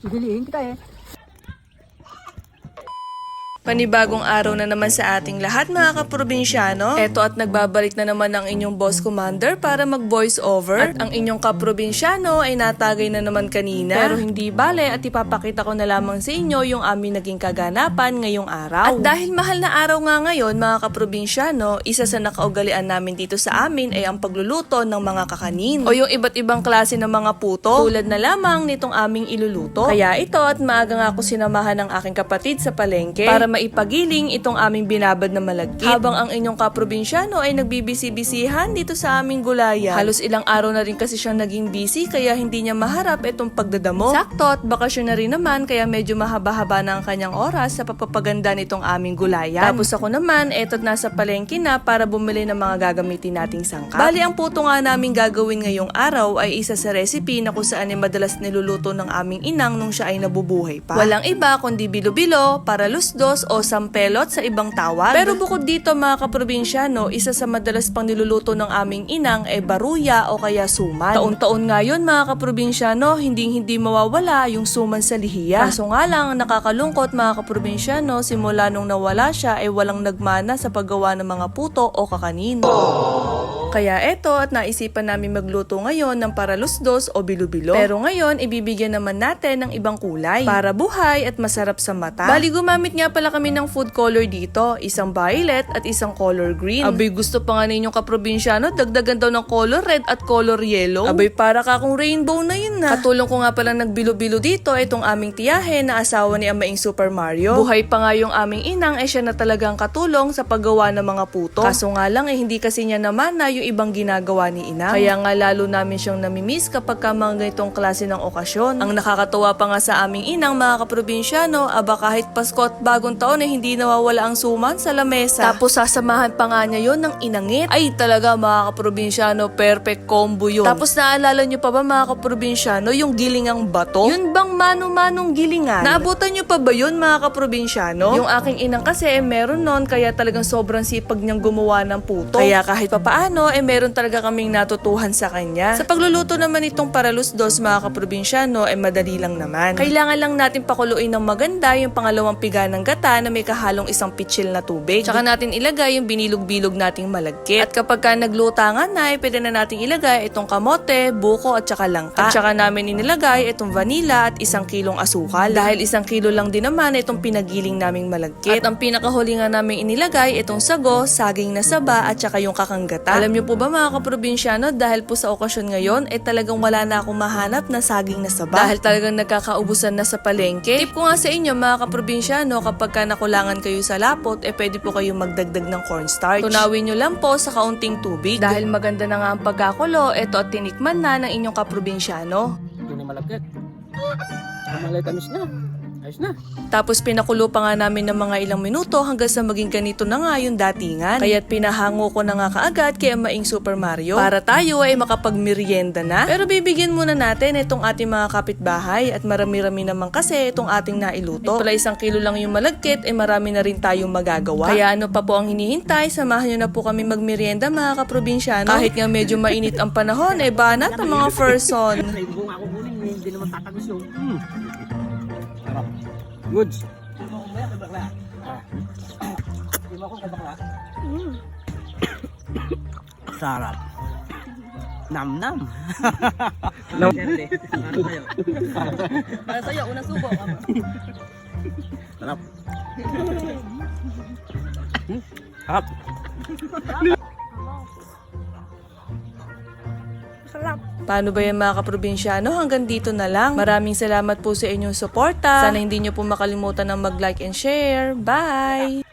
Giliin kita eh. Panibagong araw na naman sa ating lahat mga kaprobinsyano. Eto at nagbabalik na naman ang inyong boss commander para mag-voice over. At ang inyong kaprobinsyano ay natagay na naman kanina. Pero hindi bale at ipapakita ko na lamang sa inyo yung aming naging kaganapan ngayong araw. At dahil mahal na araw nga ngayon mga kaprobinsyano, isa sa nakaugalian namin dito sa amin ay ang pagluluto ng mga kakanin. O yung iba't ibang klase ng mga puto. Tulad na lamang nitong aming iluluto. Kaya ito at maaga nga ako sinamahan ng aking kapatid sa palengke para maipagiling itong aming binabad na malagkit. Habang ang inyong kaprobinsyano ay nagbibisi-bisihan dito sa aming gulayan. Halos ilang araw na rin kasi siyang naging busy kaya hindi niya maharap itong pagdadamo. Sakto at bakasyon na rin naman kaya medyo mahaba-haba na ang kanyang oras sa papapaganda nitong aming gulayan. Tapos ako naman, eto't nasa palengke na para bumili ng mga gagamitin nating sangkap. Bali ang puto nga namin gagawin ngayong araw ay isa sa recipe na kung saan ay madalas niluluto ng aming inang nung siya ay nabubuhay pa. Walang iba kundi bilo-bilo, paralusdos o sampelot sa ibang tawag. Pero bukod dito mga kaprobinsyano, isa sa madalas pang niluluto ng aming inang ay baruya o kaya suman. Taon-taon nga yun mga kaprobinsyano, hindi mawawala yung suman sa lihiya. Kaso nga lang, nakakalungkot mga kaprobinsyano, simula nung nawala siya ay walang nagmana sa paggawa ng mga puto o kakanin. Kaya eto at naisipan namin magluto ngayon ng paralusdos o bilo-bilo. Pero ngayon, ibibigyan naman natin ng ibang kulay para buhay at masarap sa mata. Bali gumamit nga pala kami ng food color dito, isang violet at isang color green. Abay gusto pa nga ninyong kaprobinsyano, dagdagan daw ng color red at color yellow. Abay para ka kung rainbow na yun na. Katulong ko nga pala nagbilo-bilo dito itong aming tiyahe na asawa ni Amaing Super Mario. Buhay pa nga yung aming inang ay siya na talagang katulong sa paggawa ng mga puto. Kaso nga lang hindi kasi niya naman na yung ibang ginagawa ni ina. Kaya nga lalo namin siyang namimiss kapag ka mga ganitong klase ng okasyon. Ang nakakatuwa pa nga sa aming inang mga kaprobinsyano, aba kahit Pasko at bagong taon ay hindi nawawala ang suman sa lamesa. Tapos sasamahan pa nga niya yon ng inangit. Ay talaga mga kaprobinsyano, perfect combo yun. Tapos naalala nyo pa ba mga kaprobinsyano yung gilingang bato? Yun bang mano-manong gilingan? Naabutan nyo pa ba yun mga kaprobinsyano? Yung aking inang kasi meron nun kaya talagang sobrang sipag niyang gumawa ng puto. Kaya kahit papaano meron talaga kaming natutuhan sa kanya. Sa pagluluto naman itong paralusdos mga kaprobinsyano madali lang naman. Kailangan lang natin pakuluin ng maganda yung pangalawang piga ng gata na may kahalong isang pitsil na tubig. Tsaka natin ilagay yung binilog-bilog nating malagkit. At kapag ka naglutangan na, pwede na nating ilagay itong kamote, buko at tsaka langka. At tsaka namin inilagay itong vanilla at 1 kilong asukal. Dahil 1 kilo lang din naman itong pinagiling naming malagkit. At ang pinakahuli nga namin inilagay itong sago, saging na saba at tsaka yung kakanggata. Alam niyo po ba mga kaprobinsyano, dahil po sa okasyon ngayon talagang wala na akong mahanap na saging na saba. Dahil talagang nagkakaubusan na sa palengke. Tip ko nga sa inyo mga kaprobinsyano, kapag ka nakulangan kayo sa lapot, pwede po kayong magdagdag ng cornstarch. Tunawin nyo lang po sa kaunting tubig. Dahil maganda na nga ang pagkakulo, eto at tinikman na ng inyong kaprobinsyano. Hindi na malagkit. Malay tamis na. Ayos na. Tapos pinakulo pa nga namin ng mga ilang minuto hanggang sa maging ganito na nga yung datingan. Kaya't pinahango ko na nga kaagad kay Amaing Super Mario para tayo ay makapagmerienda na. Pero bibigyan muna natin itong ating mga kapitbahay at marami-rami naman kasi itong ating nailuto. Pala 1 kilo lang yung malagkit marami na rin tayong magagawa. Kaya ano pa po ang hinihintay, samahan nyo na po kami magmerienda mga kaprobinsyano. Kahit nga medyo mainit ang panahon banat ang mga person. Kung ako kunin, hindi naman tatagos yun. Goods. Sarap. Nam-nam. Para sa'yo, unang subo. Sarap. Sarap. Paano ba yan mga kaprobinsyano? Hanggang dito na lang. Maraming salamat po sa inyong suporta. Sana hindi nyo po makalimutan ng mag-like and share. Bye!